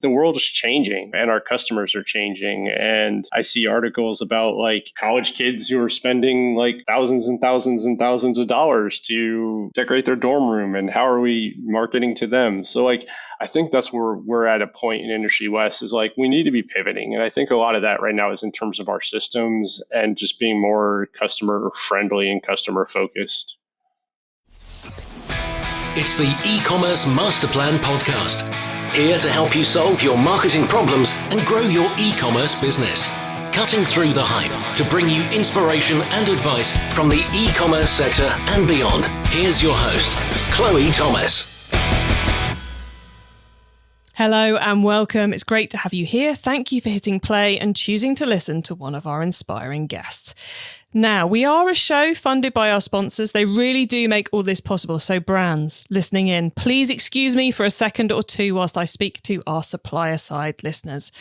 the world is changing and our customers are changing. And I see articles about like college kids who are spending like thousands and thousands and thousands of dollars to decorate their dorm room. And how are we marketing to them? So like, I think that's where we're at a point in Industry West is like, we need to be pivoting. And I think a lot of that right now is in terms of our systems and just being more customer friendly and customer focused. It's the eCommerce Master Plan Podcast. Here to help you solve your marketing problems and grow your e-commerce business. Cutting through the hype to bring you inspiration and advice from the e-commerce sector and beyond. Here's your host, Chloe Thomas. Hello and welcome. It's great to have you here. Thank you for hitting play and choosing to listen to one of our inspiring guests. Now, we are a show funded by our sponsors. They really do make all this possible. So brands listening in, please excuse me for a second or two whilst I speak to our supplier side listeners.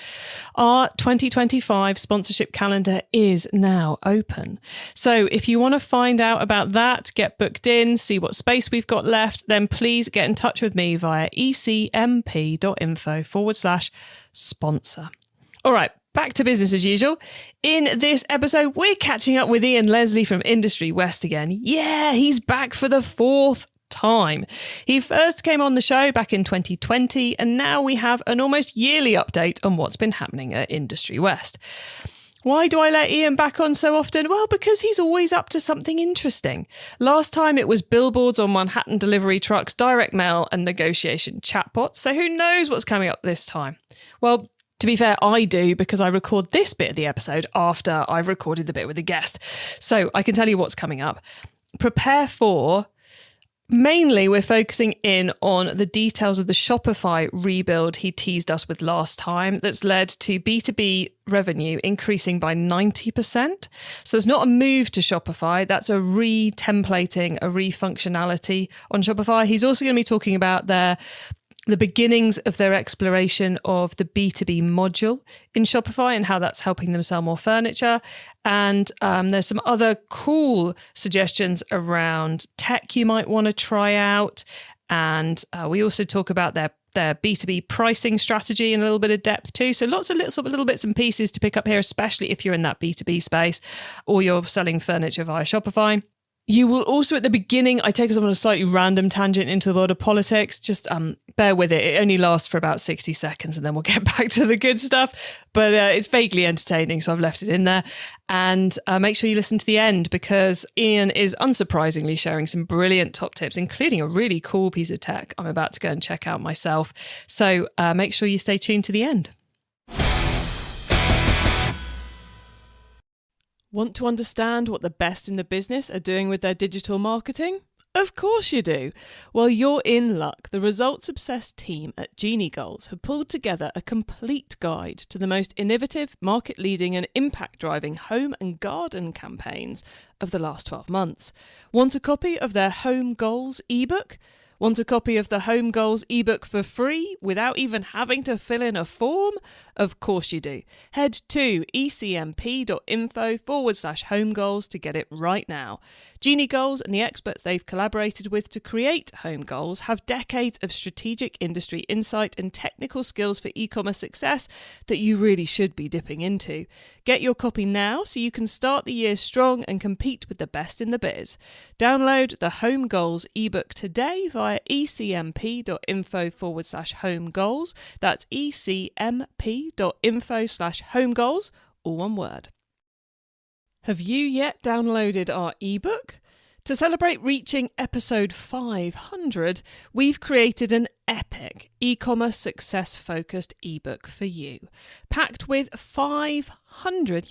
Our 2025 sponsorship calendar is now open. So if you want to find out about that, get booked in, see what space we've got left, then please get in touch with me via ecmp.info/sponsor. All right. Back to business as usual. In this episode, we're catching up with Ian Leslie from Industry West again. Yeah, he's back for the fourth time. He first came on the show back in 2020, and now we have an almost yearly update on what's been happening at Industry West. Why do I let Ian back on so often? Well, because he's always up to something interesting. Last time it was billboards on Manhattan delivery trucks, direct mail, and negotiation chatbots. So who knows what's coming up this time? Well, to be fair, I do, because I record this bit of the episode after I've recorded the bit with the guest. So I can tell you what's coming up. Prepare for, mainly we're focusing in on the details of the Shopify rebuild he teased us with last time that's led to B2B revenue increasing by 90%. So it's not a move to Shopify, that's a re-templating, a re-functionality on Shopify. He's also going to be talking about the beginnings of their exploration of the B2B module in Shopify and how that's helping them sell more furniture. And there's some other cool suggestions around tech you might want to try out. And we also talk about their B2B pricing strategy in a little bit of depth too. So lots of little bits and pieces to pick up here, especially if you're in that B2B space or you're selling furniture via Shopify. You will also, at the beginning, I take us on a slightly random tangent into the world of politics. Just bear with it. It only lasts for about 60 seconds and then we'll get back to the good stuff. But it's vaguely entertaining, so I've left it in there. And make sure you listen to the end, because Ian is unsurprisingly sharing some brilliant top tips, including a really cool piece of tech I'm about to go and check out myself. So make sure you stay tuned to the end. Want to understand what the best in the business are doing with their digital marketing? Of course you do. Well, you're in luck. The results-obsessed team at Genie Goals have pulled together a complete guide to the most innovative, market-leading and impact-driving home and garden campaigns of the last 12 months. Want a copy of their Home Goals ebook? Want a copy of the Home Goals ebook for free without even having to fill in a form? Of course you do. Head to ecmp.info/homegoals to get it right now. Genie Goals and the experts they've collaborated with to create Home Goals have decades of strategic industry insight and technical skills for e-commerce success that you really should be dipping into. Get your copy now so you can start the year strong and compete with the best in the biz. Download the Home Goals ebook today via ecmp.info/homegoals. That's ecmp.info/homegoals, all one word. Have you yet downloaded our ebook? To celebrate reaching episode 500, we've created an epic e-commerce success-focused ebook for you, packed with 500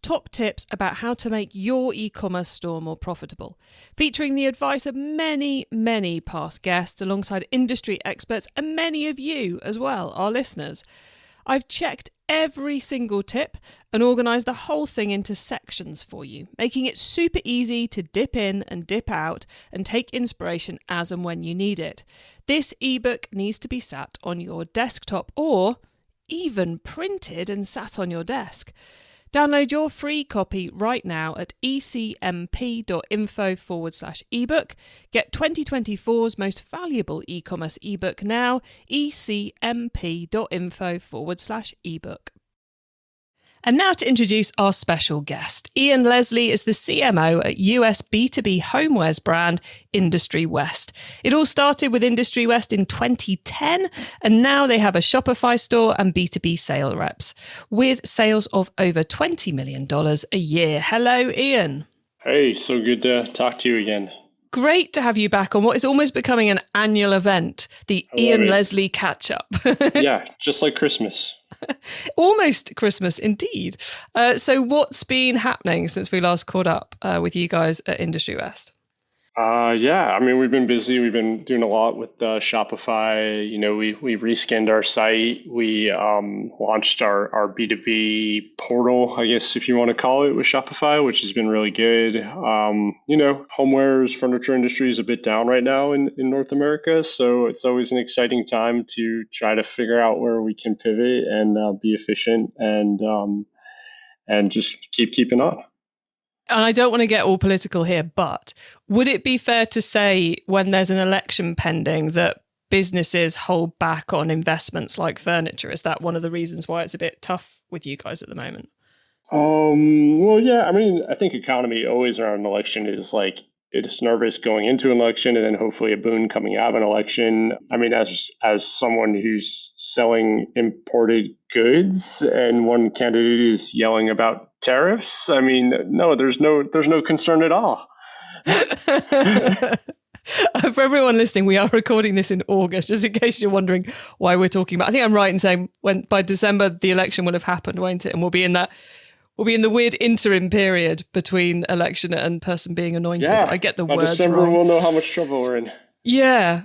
top tips about how to make your e-commerce store more profitable, featuring the advice of many past guests alongside industry experts and many of you as well, our listeners. I've checked every single tip and organised the whole thing into sections for you, making it super easy to dip in and dip out and take inspiration as and when you need it. This ebook needs to be sat on your desktop or even printed and sat on your desk. Download your free copy right now at ecmp.info/ebook. Get 2024's most valuable e-commerce ebook now, ecmp.info/ebook. And now to introduce our special guest. Ian Leslie is the CMO at US B2B homewares brand Industry West. It all started with Industry West in 2010, and now they have a Shopify store and B2B sales reps with sales of over $20 million a year. Hello, Ian. Hey, so good to talk to you again. Great to have you back on what is almost becoming an annual event, the Ian Leslie catch-up. Yeah, just like Christmas. Almost Christmas, indeed. So what's been happening since we last caught up with you guys at Industry West? Yeah, I mean, we've been busy. We've been doing a lot with Shopify. You know, we reskinned our site. We launched our B2B portal, I guess, if you want to call it, with Shopify, which has been really good. You know, homewares, furniture industry is a bit down right now in North America. So it's always an exciting time to try to figure out where we can pivot and be efficient and just keeping on. And I don't want to get all political here, but would it be fair to say when there's an election pending that businesses hold back on investments like furniture? Is that one of the reasons why it's a bit tough with you guys at the moment? Well, yeah, I mean, I think economy always around an election is like, it's nervous going into an election and then hopefully a boon coming out of an election. I mean, as someone who's selling imported goods and one candidate is yelling about tariffs, I mean, no, there's no concern at all. For everyone listening, we are recording this in August, just in case you're wondering why we're talking about. I think I'm right in saying when by December the election will have happened, won't it? And we'll be in the weird interim period between election and person being anointed. Yeah, I get the by words December, wrong. We'll know how much trouble we're in. Yeah.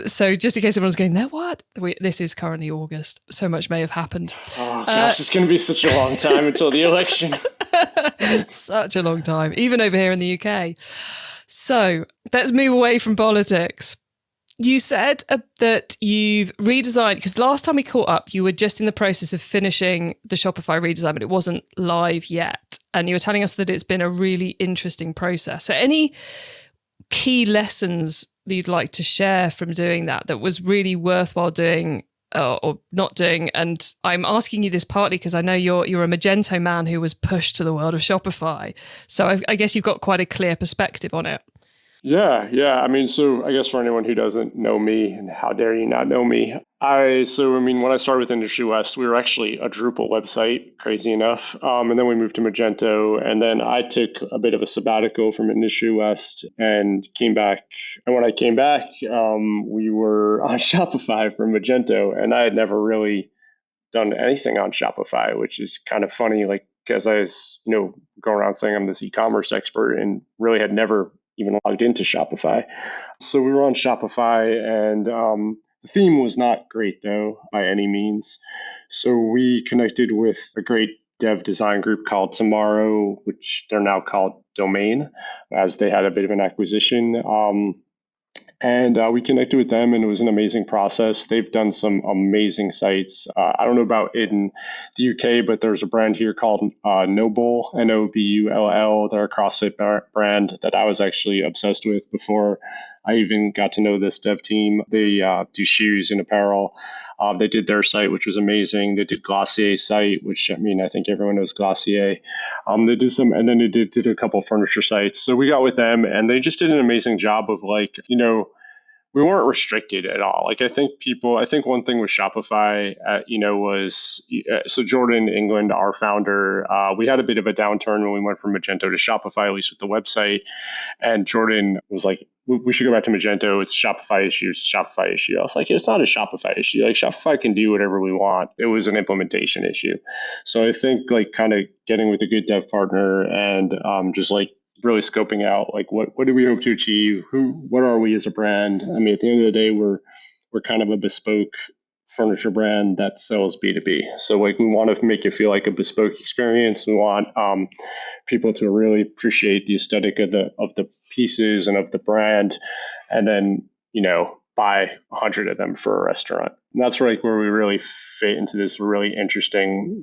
So just in case everyone's going, what? This is currently August. So much may have happened. Oh, gosh, it's going to be such a long time until the election. Such a long time, even over here in the UK. So let's move away from politics. You said that you've redesigned, because last time we caught up, you were just in the process of finishing the Shopify redesign, but it wasn't live yet. And you were telling us that it's been a really interesting process. So any key lessons that you'd like to share from doing that was really worthwhile doing or not doing? And I'm asking you this partly because I know you're a Magento man who was pushed to the world of Shopify. So I guess you've got quite a clear perspective on it. Yeah. I mean, so I guess for anyone who doesn't know me, and how dare you not know me, when I started with Industry West, we were actually a Drupal website, crazy enough. And then we moved to Magento, and then I took a bit of a sabbatical from Industry West and came back. And when I came back, we were on Shopify from Magento, and I had never really done anything on Shopify, which is kind of funny, like, because I was, going around saying I'm this e-commerce expert and really had never even logged into Shopify. So we were on Shopify, and the theme was not great, though, by any means. So we connected with a great dev design group called Tomorrow, which they're now called Domain, as they had a bit of an acquisition. And we connected with them, and it was an amazing process. They've done some amazing sites. I don't know about in the UK, but there's a brand here called Nobull, Nobull. They're a CrossFit brand that I was actually obsessed with before I even got to know this dev team. They do shoes and apparel. They did their site, which was amazing. They did Glossier's site, which, I think everyone knows Glossier. They did some, and then they did a couple of furniture sites. So we got with them, and they just did an amazing job of we weren't restricted at all. Like, I think one thing with Shopify, was, so Jordan England, our founder, we had a bit of a downturn when we went from Magento to Shopify, at least with the website. And Jordan was like, we should go back to Magento. It's a Shopify issue. It's a Shopify issue. I was like, it's not a Shopify issue. Like, Shopify can do whatever we want. It was an implementation issue. So I think kind of getting with a good dev partner and just really scoping out what do we hope to achieve? What are we as a brand? I mean, at the end of the day, we're kind of a bespoke furniture brand that sells B2B. So we want to make it feel like a bespoke experience. We want people to really appreciate the aesthetic of the pieces and of the brand, and then buy 100 of them for a restaurant. And that's where we really fit into this really interesting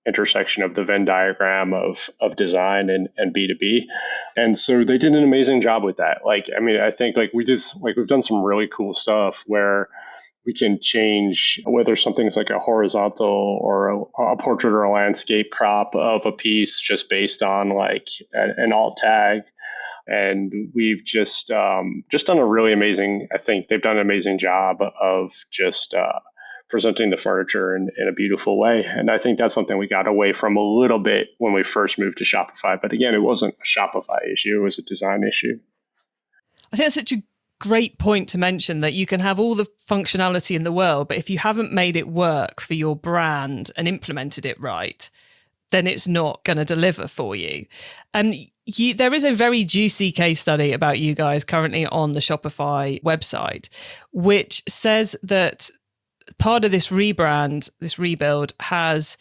intersection of the Venn diagram of design and B2B. And so they did an amazing job with that. I think we've done some really cool stuff where we can change whether something's like a horizontal or a portrait or a landscape crop of a piece just based on like an alt tag. And we've just done a really amazing, I think they've done an amazing job of just presenting the furniture in a beautiful way. And I think that's something we got away from a little bit when we first moved to Shopify. But again, it wasn't a Shopify issue, it was a design issue. I think that's such a great point to mention, that you can have all the functionality in the world, but if you haven't made it work for your brand and implemented it right, then it's not going to deliver for you. And there is a very juicy case study about you guys currently on the Shopify website, which says that part of this rebrand, this rebuild, has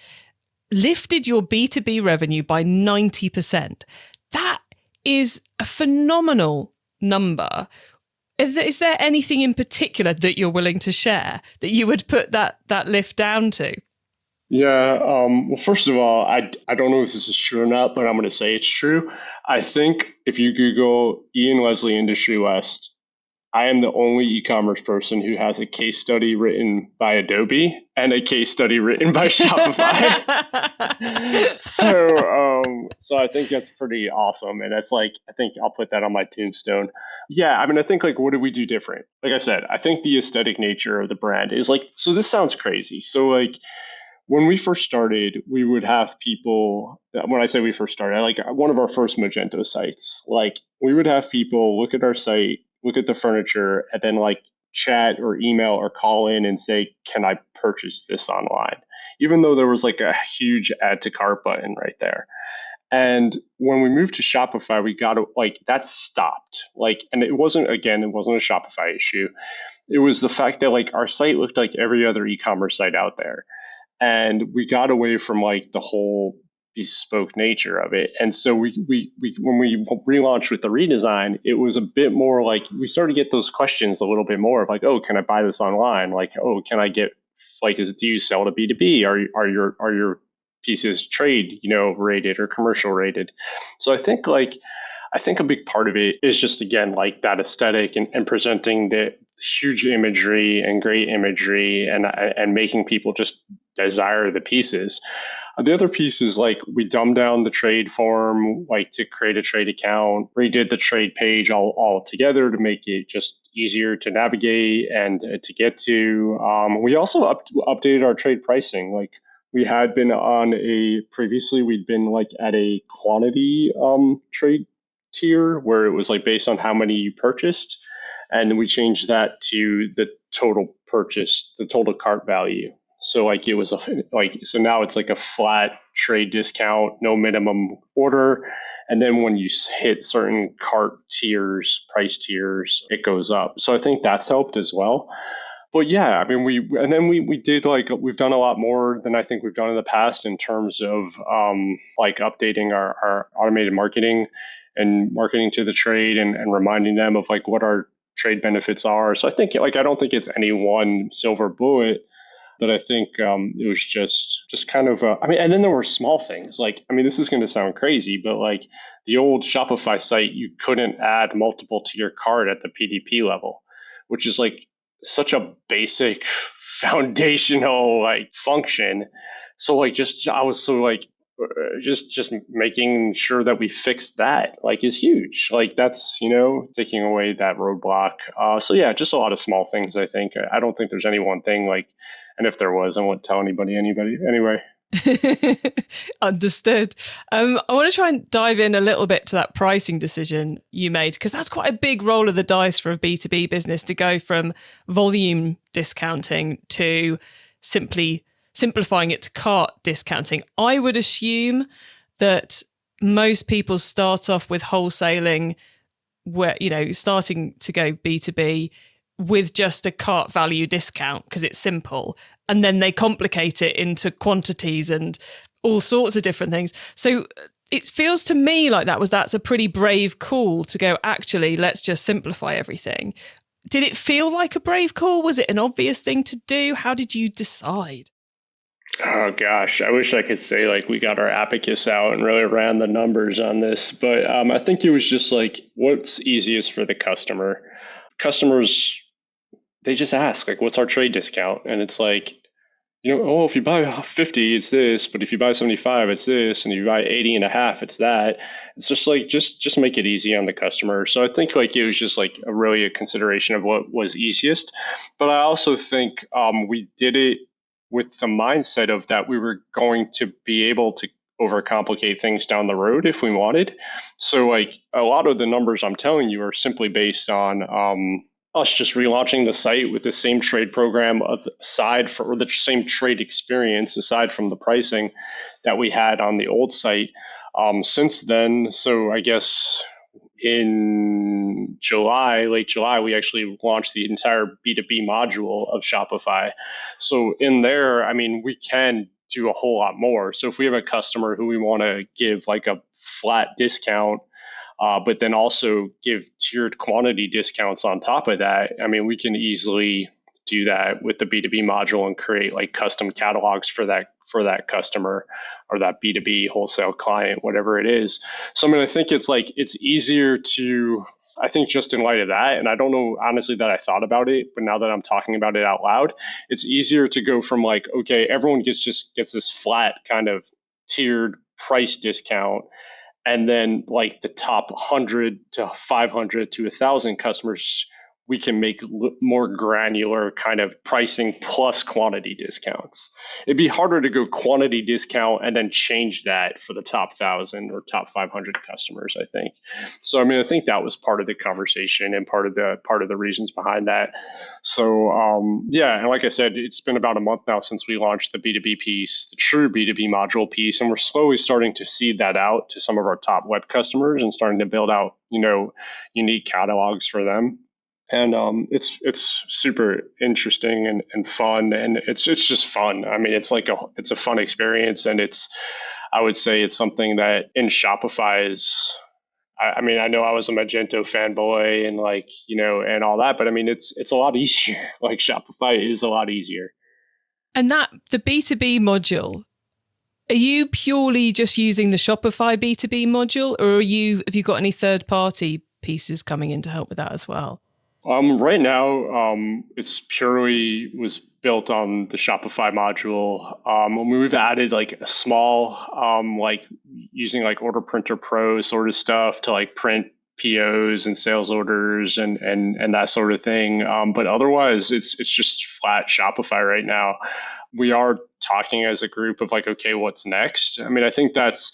lifted your B2B revenue by 90%. That is a phenomenal number. Is there anything in particular that you're willing to share that you would put that lift down to? Yeah. Well, first of all, I don't know if this is true or not, but I'm going to say it's true. I think if you Google Ian Leslie Industry West, I am the only e-commerce person who has a case study written by Adobe and a case study written by Shopify. So I think that's pretty awesome. And that's I think I'll put that on my tombstone. Yeah. I think what did we do different? Like I said, I think the aesthetic nature of the brand is so this sounds crazy. So when we first started, we would have people, when I say we first started, one of our first Magento sites, we would have people look at our site, look at the furniture, and then chat or email or call in and say, can I purchase this online? Even though there was a huge add to cart button right there. And when we moved to Shopify, we got that stopped. And it wasn't a Shopify issue. It was the fact that our site looked like every other e-commerce site out there. And we got away from the whole bespoke nature of it. And so we when we relaunched with the redesign, it was a bit more we started to get those questions a little bit more of oh, can I buy this online? Oh, can I get do you sell to B2B? Are your pieces trade, rated or commercial rated? So I think a big part of it is just again that aesthetic and presenting the huge imagery and great imagery and making people just desire the pieces. The other piece is we dumbed down the trade form, to create a trade account, redid the trade page all together to make it just easier to navigate and to get to. We also updated our trade pricing. We had been previously we'd been at a quantity trade tier where it was based on how many you purchased. And we changed that to the total purchase, the total cart value. So it was so now it's a flat trade discount, no minimum order. And then when you hit certain cart tiers, price tiers, it goes up. So I think that's helped as well. But yeah, we did we've done a lot more than I think we've done in the past in terms of updating our automated marketing and marketing to the trade and reminding them of what our trade benefits are. So I think I don't think it's any one silver bullet, but I think it was just kind of and then there were small things this is going to sound crazy, but the old Shopify site, you couldn't add multiple to your cart at the PDP level, which is such a basic foundational function. So I was so just making sure that we fixed that is huge. That's taking away that roadblock. So yeah, just a lot of small things. I think I don't think there's any one thing and if there was, I won't tell anybody anyway. Understood. I want to try and dive in a little bit to that pricing decision you made, because that's quite a big roll of the dice for a B2B business to go from volume discounting to simplifying it to cart discounting. I would assume that most people start off with wholesaling, where starting to go B2B with just a cart value discount because it's simple, and then they complicate it into quantities and all sorts of different things. So it feels to me that's a pretty brave call to go, actually, let's just simplify everything. Did it feel like a brave call? Was it an obvious thing to do? How did you decide? Oh gosh, I wish I could say like we got our abacus out and really ran the numbers on this, but I think it was just like what's easiest for the customer. Customers, they just ask like, "What's our trade discount?" And it's like, oh, if you buy 50, it's this, but if you buy 75, it's this, and if you buy 80 and a half, it's that. It's just like just make it easy on the customer. So I think like it was just like really a consideration of what was easiest, but I also think we did it with the mindset of that we were going to be able to overcomplicate things down the road if we wanted. So like a lot of the numbers I'm telling you are simply based on us just relaunching the site with the same trade program aside for, or the same trade experience aside from the pricing that we had on the old site since then. So I guess in July, late July, we actually launched the entire B2B module of Shopify. So in there, I mean, we can do a whole lot more. So if we have a customer who we want to give like a flat discount, but then also give tiered quantity discounts on top of that, I mean, we can easily do that with the B2B module and create like custom catalogs for that customer or that B2B wholesale client, whatever it is. So I mean, I think it's like it's easier to, I think just in light of that, and I don't know honestly that I thought about it, but now that I'm talking about it out loud, it's easier to go from like, okay, everyone gets this flat kind of tiered price discount, and then like the top 100 to 500 to 1,000 customers, we can make more granular kind of pricing plus quantity discounts. It'd be harder to go quantity discount and then change that for the top 1,000 or top 500 customers, I think. So I mean, I think that was part of the conversation and part of the reasons behind that. So yeah, and like I said, it's been about a month now since we launched the B2B piece, the true B2B module piece, and we're slowly starting to seed that out to some of our top web customers and starting to build out, unique catalogs for them. And it's super interesting and fun, and it's just fun. I mean, it's a fun experience, and I would say it's something that in Shopify is. I mean, I know I was a Magento fanboy and like and all that, but I mean, it's a lot easier. Like Shopify is a lot easier. And that the B2B module, are you purely just using the Shopify B2B module, or have you got any third party pieces coming in to help with that as well? Right now, it's purely was built on the Shopify module. We've added like a small, like using like Order Printer Pro sort of stuff to like print POs and sales orders and that sort of thing. But otherwise, it's just flat Shopify right now. We are talking as a group of like, okay, what's next? I mean, I think that's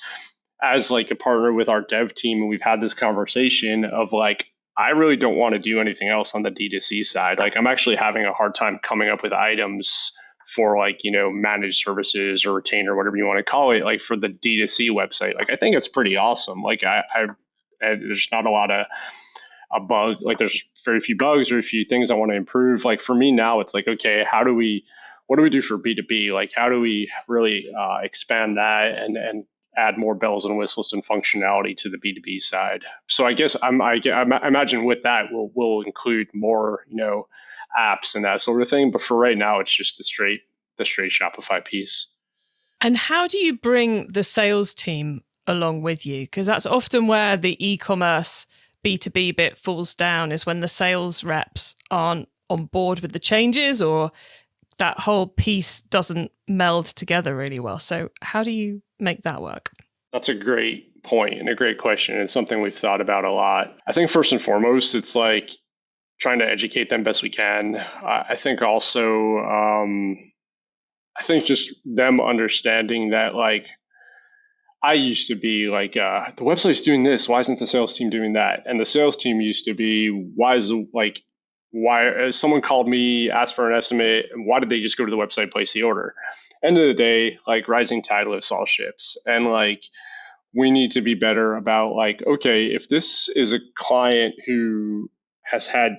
as like a partner with our dev team, and we've had this conversation of like, I really don't want to do anything else on the D2C side. Like I'm actually having a hard time coming up with items for like, managed services or retainer, whatever you want to call it, like for the D2C website. Like I think it's pretty awesome. Like there's not a lot of a bug, like there's very few bugs or a few things I want to improve. Like for me now, it's like, okay, what do we do for B2B? Like how do we really expand that and add more bells and whistles and functionality to the B2B side. So I guess I imagine with that we'll include more, apps and that sort of thing. But for right now, it's just the straight Shopify piece. And how do you bring the sales team along with you? Because that's often where the e-commerce B2B bit falls down, is when the sales reps aren't on board with the changes, or that whole piece doesn't meld together really well. So how do you make that work? That's a great point and a great question. It's something we've thought about a lot. I think first and foremost, it's like trying to educate them best we can. I think also, I think just them understanding that like, I used to be like, the website's doing this, why isn't the sales team doing that? And the sales team used to be, why someone called me, asked for an estimate, and why did they just go to the website, place the order? End of the day, like rising tide lifts all ships. And like, we need to be better about like, okay, if this is a client who has had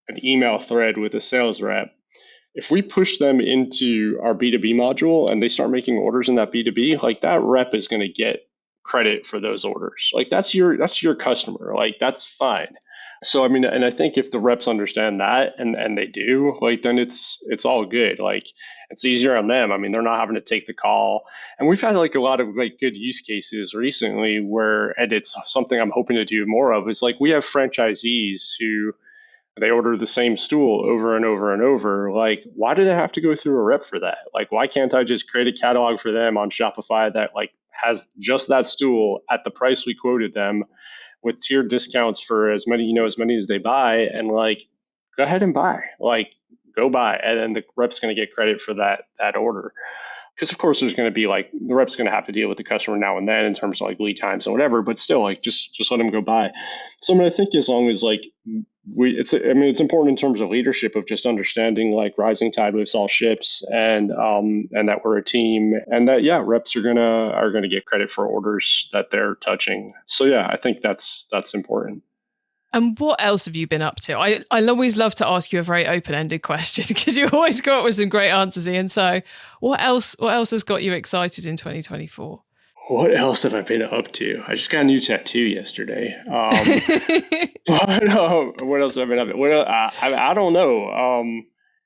an email thread with a sales rep, if we push them into our B2B module and they start making orders in that B2B, like that rep is going to get credit for those orders. Like that's your customer. Like that's fine. So, I mean, and I think if the reps understand that and they do, like, then it's all good. Like, it's easier on them. I mean, they're not having to take the call. And we've had like a lot of like good use cases recently where, and it's something I'm hoping to do more of, is like we have franchisees who they order the same stool over and over and over. Like, why do they have to go through a rep for that? Like, why can't I just create a catalog for them on Shopify that like has just that stool at the price we quoted them, with tiered discounts for as many, as many as they buy, and like, go ahead and buy, like, go buy. And then the rep's going to get credit for that order. Because of course there's going to be like, the rep's going to have to deal with the customer now and then in terms of like lead times and whatever, but still like, just let them go buy. So I mean, I think as long as like it's important in terms of leadership of just understanding like rising tide lifts all ships, and that we're a team, and that reps are gonna get credit for orders that they're touching. So yeah, I think that's important. And what else have you been up to? I always love to ask you a very open-ended question because you always come up with some great answers, Ian. So what else has got you excited in 2024? What else have I been up to? I just got a new tattoo yesterday. But what else have I been up to? I don't know.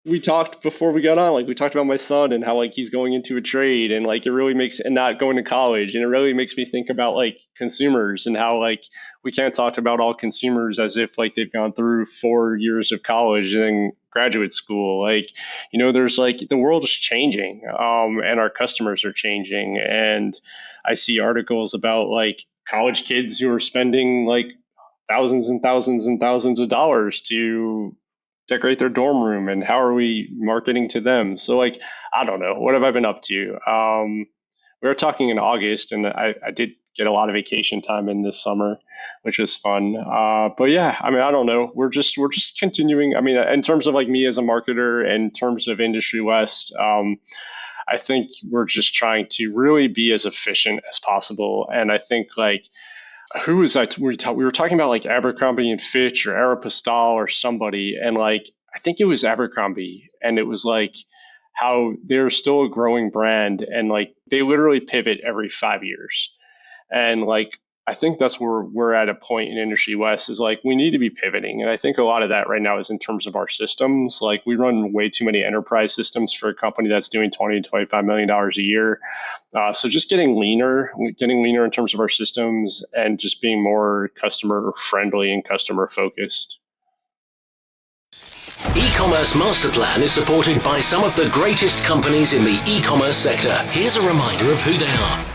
We talked before we got on, like we talked about my son and how like he's going into a trade, and like it really makes, and not going to college, and it really makes me think about like consumers and how like we can't talk about all consumers as if like they've gone through 4 years of college and then graduate school. Like, there's like, the world is changing, and our customers are changing, and I see articles about like college kids who are spending like thousands and thousands and thousands of dollars to decorate their dorm room, and how are we marketing to them? So like, I don't know, what have I been up to? We were talking in August, and I did get a lot of vacation time in this summer, which was fun. But yeah, I mean, I don't know. We're just continuing. I mean, in terms of like me as a marketer, in terms of Industry West, I think we're just trying to really be as efficient as possible. And I think like, who was I? We were talking about like Abercrombie and Fitch or Aeropostale or somebody, and like, I think it was Abercrombie, and it was like how they're still a growing brand, and like they literally pivot every 5 years. And like, I think that's where we're at a point in Industry West, is like, we need to be pivoting. And I think a lot of that right now is in terms of our systems. Like, we run way too many enterprise systems for a company that's doing $20 to $25 million a year. So just getting leaner in terms of our systems, and just being more customer friendly and customer focused. E-commerce Master Plan is supported by some of the greatest companies in the e-commerce sector. Here's a reminder of who they are.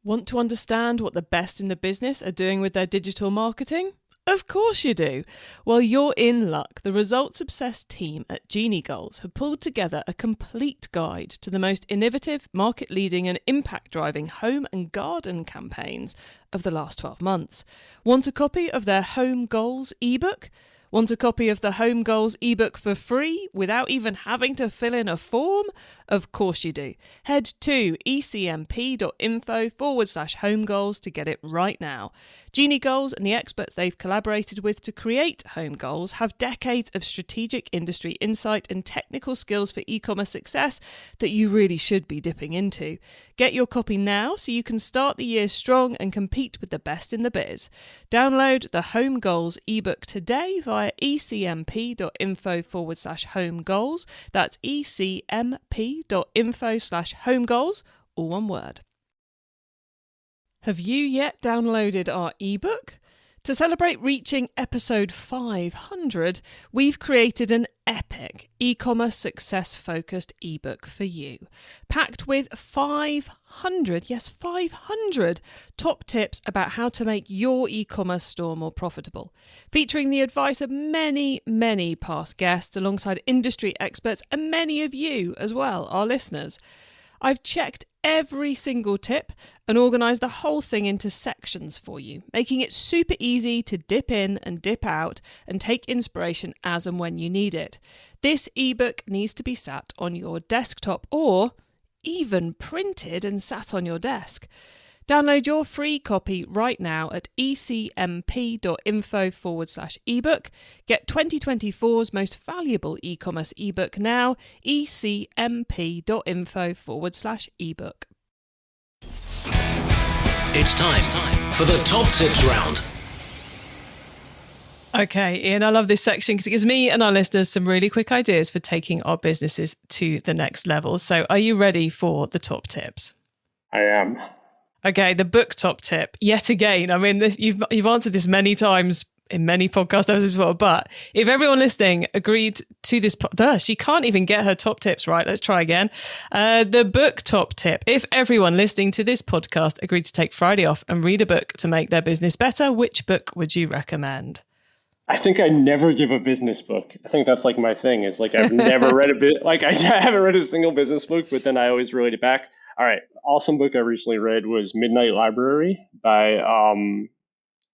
Want to understand what the best in the business are doing with their digital marketing? Of course you do. Well, you're in luck. The results-obsessed team at Genie Goals have pulled together a complete guide to the most innovative, market-leading and impact-driving home and garden campaigns of the last 12 months. Want a copy of their Home Goals ebook? Want a copy of the Home Goals ebook for free without even having to fill in a form? Of course you do. Head to ecmp.info/homegoals to get it right now. Genie Goals and the experts they've collaborated with to create Home Goals have decades of strategic industry insight and technical skills for e-commerce success that you really should be dipping into. Get your copy now so you can start the year strong and compete with the best in the biz. Download the Home Goals ebook today via ecmp.info/homegoals. That's ecmp.info/homegoals, all one word. Have you yet downloaded our ebook? To celebrate reaching episode 500, we've created an epic e-commerce success-focused ebook for you, packed with 500 top tips about how to make your e-commerce store more profitable, featuring the advice of many, many past guests alongside industry experts and many of you as well, our listeners. I've checked every single tip and organised the whole thing into sections for you, making it super easy to dip in and dip out and take inspiration as and when you need it. This ebook needs to be sat on your desktop or even printed and sat on your desk. Download your free copy right now at ecmp.info/ebook. Get 2024's most valuable e-commerce ebook now, ecmp.info/ebook. It's time for the top tips round. Okay, Ian, I love this section because it gives me and our listeners some really quick ideas for taking our businesses to the next level. So are you ready for the top tips? I am. Okay, the book top tip. Yet again, I mean, you've answered this many times in many podcast episodes before, but if everyone listening agreed to this, she can't even get her top tips right. Let's try again. The book top tip. If everyone listening to this podcast agreed to take Friday off and read a book to make their business better, which book would you recommend? I think I never give a business book. I think that's like my thing. It's like I've never read a bit. Like I haven't read a single business book, but then I always relate it back. All right, awesome book I recently read was Midnight Library by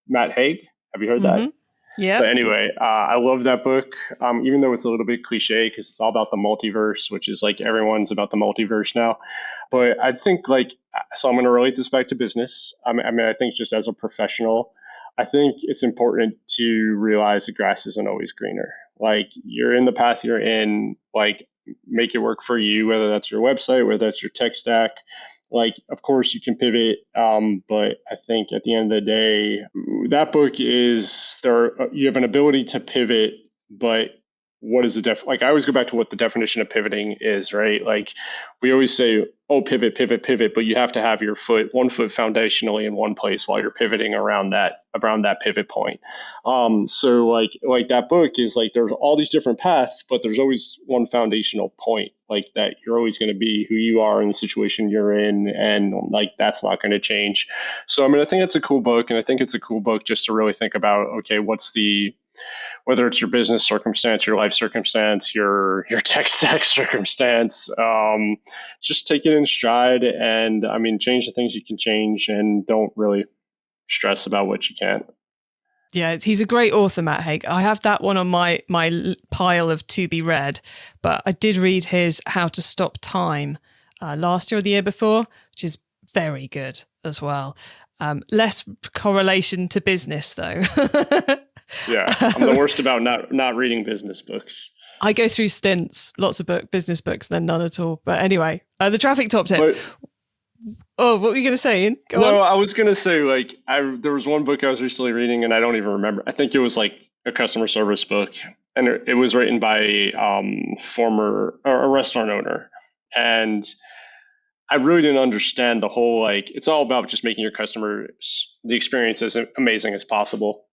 Matt Haig. Have you heard that? Yeah. So anyway, I love that book, even though it's a little bit cliche because it's all about the multiverse, which is like everyone's about the multiverse now. But I think so I'm going to relate this back to business. I mean, I think just as a professional, I think it's important to realize the grass isn't always greener. Like you're in the path you're in, like make it work for you, whether that's your website, whether that's your tech stack. Like, of course you can pivot. But I think at the end of the day, that book is you have an ability to pivot, but what is the like I always go back to what the definition of pivoting is, right? Like we always say, oh, pivot, but you have to have your one foot foundationally in one place while you're pivoting around that pivot point. So like that book is like there's all these different paths, but there's always one foundational point, like that you're always going to be who you are in the situation you're in, and like that's not going to change. So I mean, I think it's a cool book, and I think it's a cool book just to really think about, okay, whether it's your business circumstance, your life circumstance, your tech stack circumstance, just take it in stride and, I mean, change the things you can change and don't really stress about what you can't. Yeah, he's a great author, Matt Haig. I have that one on my pile of to be read, but I did read his How to Stop Time last year or the year before, which is very good as well. Less correlation to business, though. Yeah, I'm the worst about not reading business books. I go through stints, lots of business books, then none at all. But anyway, the traffic top tip. What were you going to say, Ian? Go on. I was going to say, there was one book I was recently reading, and I don't even remember. I think it was like a customer service book, and it was written by a restaurant owner. And I really didn't understand the whole, it's all about just making your customers, the experience as amazing as possible.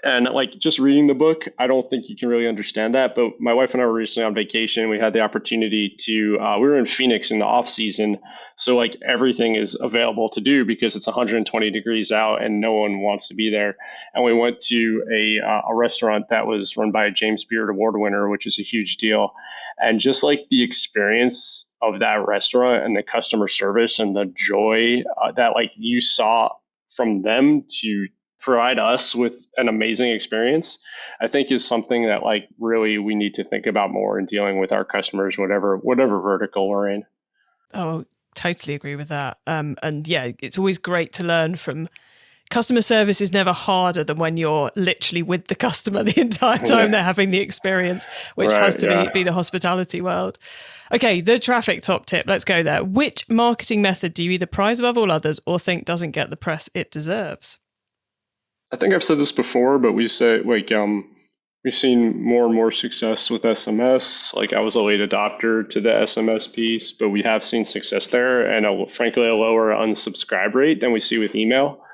And just reading the book, I don't think you can really understand that. But my wife and I were recently on vacation. We had the opportunity to, we were in Phoenix in the off season. So everything is available to do because it's 120 degrees out and no one wants to be there. And we went to a restaurant that was run by a James Beard Award winner, which is a huge deal. And just the experience of that restaurant and the customer service and the joy that you saw from them to provide us with an amazing experience, I think is something that really we need to think about more in dealing with our customers, whatever vertical we're in. Oh, totally agree with that. And yeah, it's always great to learn from customer service. Is never harder than when you're literally with the customer the entire time they're having the experience, which has to be the hospitality world. Okay, the traffic top tip. Let's go there. Which marketing method do you either prize above all others or think doesn't get the press it deserves? I think I've said this before, but we've seen more and more success with SMS. I was a late adopter to the SMS piece, but we have seen success there, and frankly, a lower unsubscribe rate than we see with email.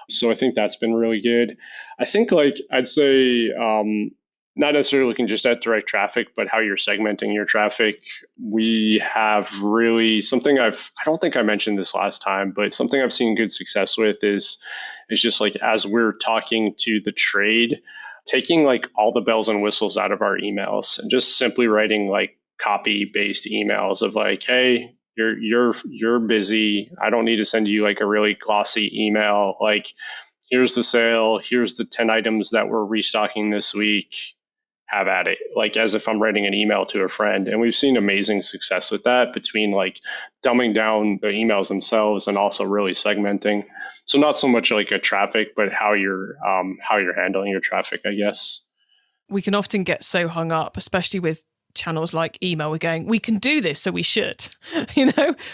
So I think that's been really good. I think I'd say not necessarily looking just at direct traffic, but how you're segmenting your traffic. We have really I don't think I mentioned this last time, but something I've seen good success with is just as we're talking to the trade, taking all the bells and whistles out of our emails and just simply writing copy based emails of hey, you're busy. I don't need to send you a really glossy email. Here's the sale. Here's the 10 items that we're restocking this week. Have at it, as if I'm writing an email to a friend. And we've seen amazing success with that between dumbing down the emails themselves and also really segmenting. So not so much a traffic, but how you're handling your traffic, I guess. We can often get so hung up, especially with channels like email, we're going, we can do this, so we should.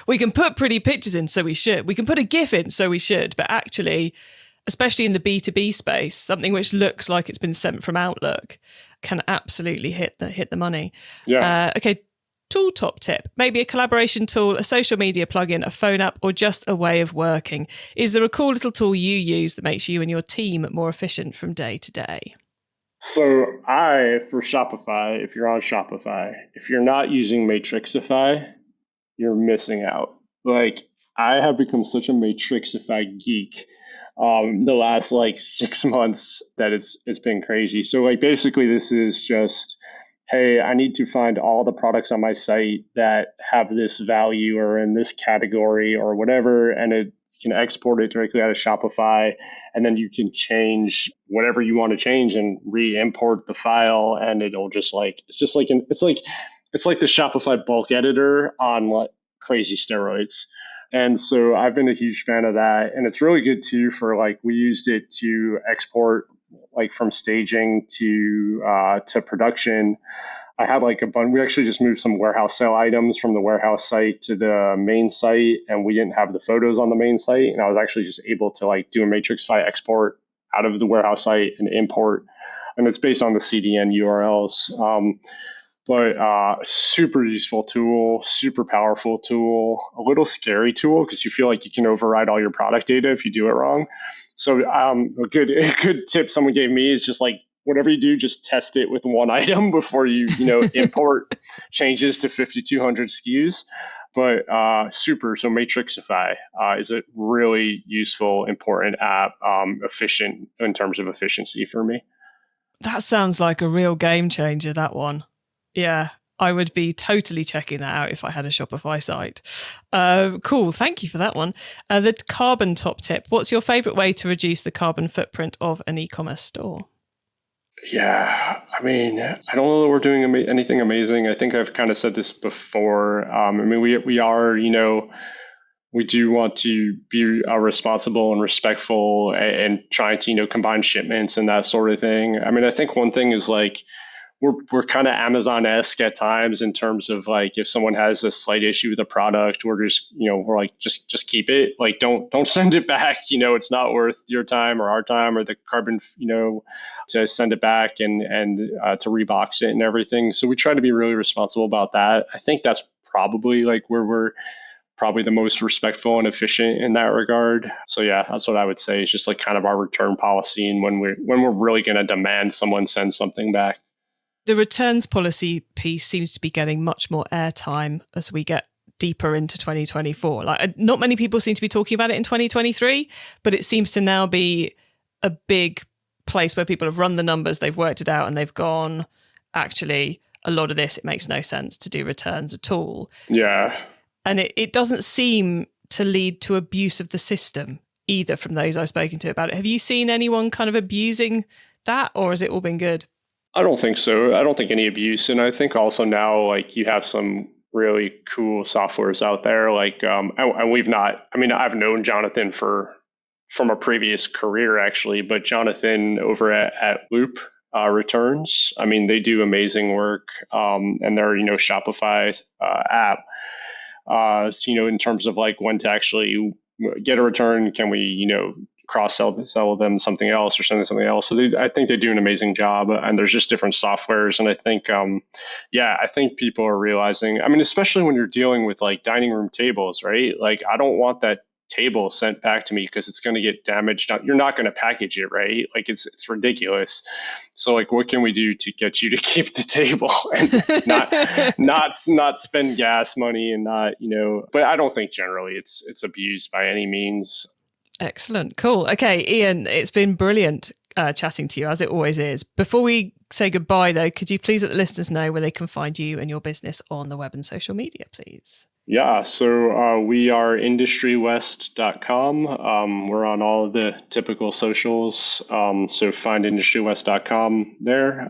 We can put pretty pictures in, so we should. We can put a GIF in, so we should. But actually, especially in the B2B space, something which looks like it's been sent from Outlook can absolutely hit the money. Yeah. Okay, tool top tip. Maybe a collaboration tool, a social media plugin, a phone app, or just a way of working. Is there a cool little tool you use that makes you and your team more efficient from day to day? So for Shopify, if you're on Shopify, if you're not using Matrixify, you're missing out. Like, I have become such a Matrixify geek the last 6 months that it's been crazy. So basically this is just, hey, I need to find all the products on my site that have this value or in this category or whatever, and you can export it directly out of Shopify, and then you can change whatever you want to change and re-import the file, and it'll just it's like the Shopify bulk editor on crazy steroids. And so I've been a huge fan of that, and it's really good too for we used it to export from staging to production. I had a bunch. We actually just moved some warehouse sale items from the warehouse site to the main site, and we didn't have the photos on the main site. And I was actually just able to do a Matrixify export out of the warehouse site and import, and it's based on the CDN URLs. But super useful tool, super powerful tool, a little scary tool because you feel like you can override all your product data if you do it wrong. So a good tip someone gave me is just whatever you do, just test it with one item before you import changes to 5,200 SKUs. But super. So Matrixify is a really useful, important app, efficient in terms of efficiency for me. That sounds like a real game changer, that one. Yeah, I would be totally checking that out if I had a Shopify site. Cool. Thank you for that one. The carbon top tip. What's your favorite way to reduce the carbon footprint of an e-commerce store? Yeah, I mean, I don't know that we're doing anything amazing. I think I've kind of said this before. I mean, we are, we do want to be responsible and respectful and trying to, combine shipments and that sort of thing. I mean, I think one thing is we're kind of Amazon-esque at times in terms of if someone has a slight issue with a product, we're just just keep it. Don't send it back. It's not worth your time or our time or the carbon to send it back and to rebox it and everything. So we try to be really responsible about that. I think that's probably where we're probably the most respectful and efficient in that regard. So yeah, that's what I would say is just kind of our return policy and when we're really going to demand someone send something back. The returns policy piece seems to be getting much more airtime as we get deeper into 2024. Not many people seem to be talking about it in 2023, but it seems to now be a big place where people have run the numbers, they've worked it out, and they've gone, actually, a lot of this, it makes no sense to do returns at all. Yeah. And it doesn't seem to lead to abuse of the system either from those I've spoken to about it. Have you seen anyone kind of abusing that, or has it all been good? I don't think so. I don't think any abuse. And I think also now, you have some really cool softwares out there. And we've not, I mean, I've known Jonathan from a previous career actually, but Jonathan over at Loop Returns, I mean, they do amazing work. And their, Shopify app, in terms of when to actually get a return, can we, sell them something else or send them something else. So I think they do an amazing job, and there's just different softwares. And I think, I think people are realizing, I mean, especially when you're dealing with dining room tables, right? I don't want that table sent back to me because it's going to get damaged. You're not going to package it, right? It's ridiculous. So what can we do to get you to keep the table and not spend gas money and not, but I don't think generally it's abused by any means. Excellent. Cool. Okay, Ian, it's been brilliant chatting to you, as it always is. Before we say goodbye, though, could you please let the listeners know where they can find you and your business on the web and social media, please? Yeah, so we are industrywest.com. We're on all of the typical socials, so find industrywest.com there.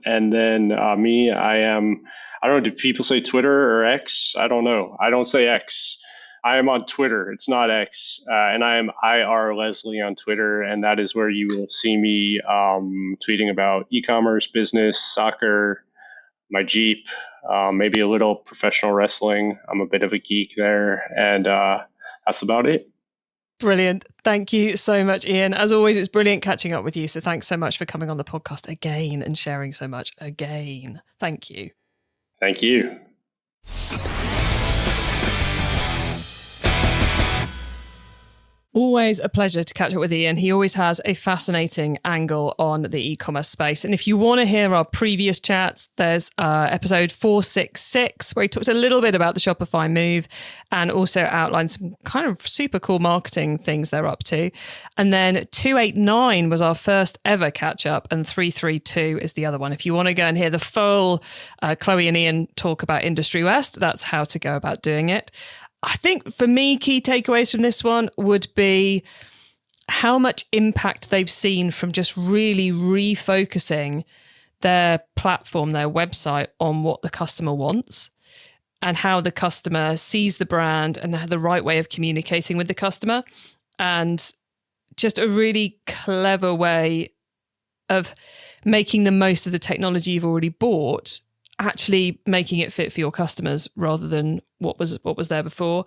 And then me, I don't know, do people say Twitter or X? I don't know. I don't say X. I am on Twitter. It's not X. And I am IR Leslie on Twitter. And that is where you will see me tweeting about e-commerce, business, soccer, my Jeep, maybe a little professional wrestling. I'm a bit of a geek there, and that's about it. Brilliant. Thank you so much, Ian. As always, it's brilliant catching up with you. So thanks so much for coming on the podcast again and sharing so much again. Thank you. Thank you. Always a pleasure to catch up with Ian. He always has a fascinating angle on the e-commerce space. And if you want to hear our previous chats, there's episode 466, where he talked a little bit about the Shopify move and also outlined some kind of super cool marketing things they're up to. And then 289 was our first ever catch up, and 332 is the other one. If you want to go and hear the full Chloe and Ian talk about Industry West, that's how to go about doing it. I think for me, key takeaways from this one would be how much impact they've seen from just really refocusing their platform, their website on what the customer wants and how the customer sees the brand and the right way of communicating with the customer. And just a really clever way of making the most of the technology you've already bought, actually making it fit for your customers rather than what was there before.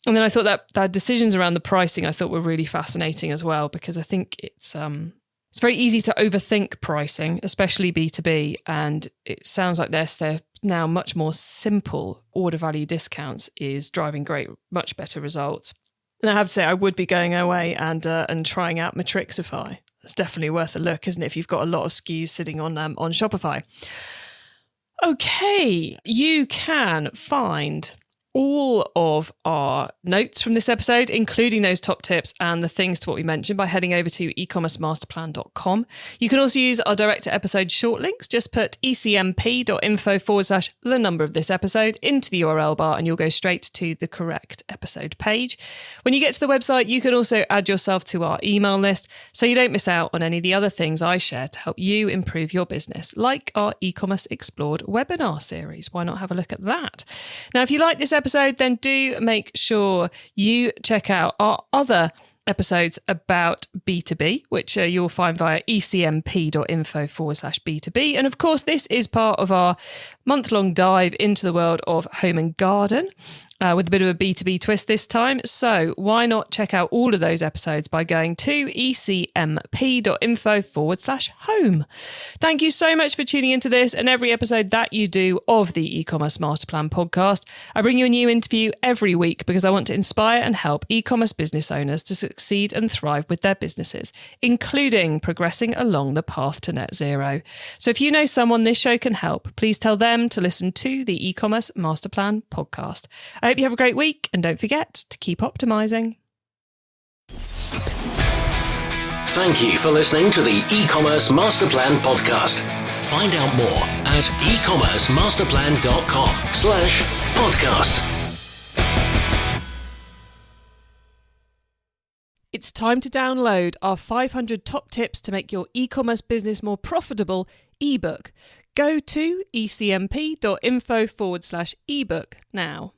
And then I thought that their decisions around the pricing I thought were really fascinating as well, because I think it's very easy to overthink pricing, especially B2B, and it sounds like they're now much more simple order value discounts is driving much better results. And I have to say, I would be going away and trying out Matrixify. It's definitely worth a look, isn't it, if you've got a lot of SKUs sitting on Shopify. Okay, you can find all of our notes from this episode, including those top tips and the things to what we mentioned, by heading over to ecommercemasterplan.com. You can also use our direct to episode short links. Just put ecmp.info/the number of this episode into the URL bar and you'll go straight to the correct episode page. When you get to the website, you can also add yourself to our email list so you don't miss out on any of the other things I share to help you improve your business, like our e-commerce explored webinar series. Why not have a look at that? Now, if you like this episode, then do make sure you check out our other episodes about B2B, which you'll find via ecmp.info/B2B. And of course, this is part of our month-long dive into the world of home and garden, with a bit of a B2B twist this time. So why not check out all of those episodes by going to ecmp.info/home. Thank you so much for tuning into this and every episode that you do of the e-commerce master plan podcast. I bring you a new interview every week because I want to inspire and help e-commerce business owners to succeed and thrive with their businesses, including progressing along the path to net zero. So if you know someone this show can help, please tell them to listen to the e-commerce master plan podcast. I hope you have a great week, and don't forget to keep optimizing. Thank you for listening to the e-commerce master plan podcast. Find out more at ecommercemasterplan.com/podcast. It's time to download our 500 top tips to make your e-commerce business more profitable ebook. Go to ecmp.info/ebook now.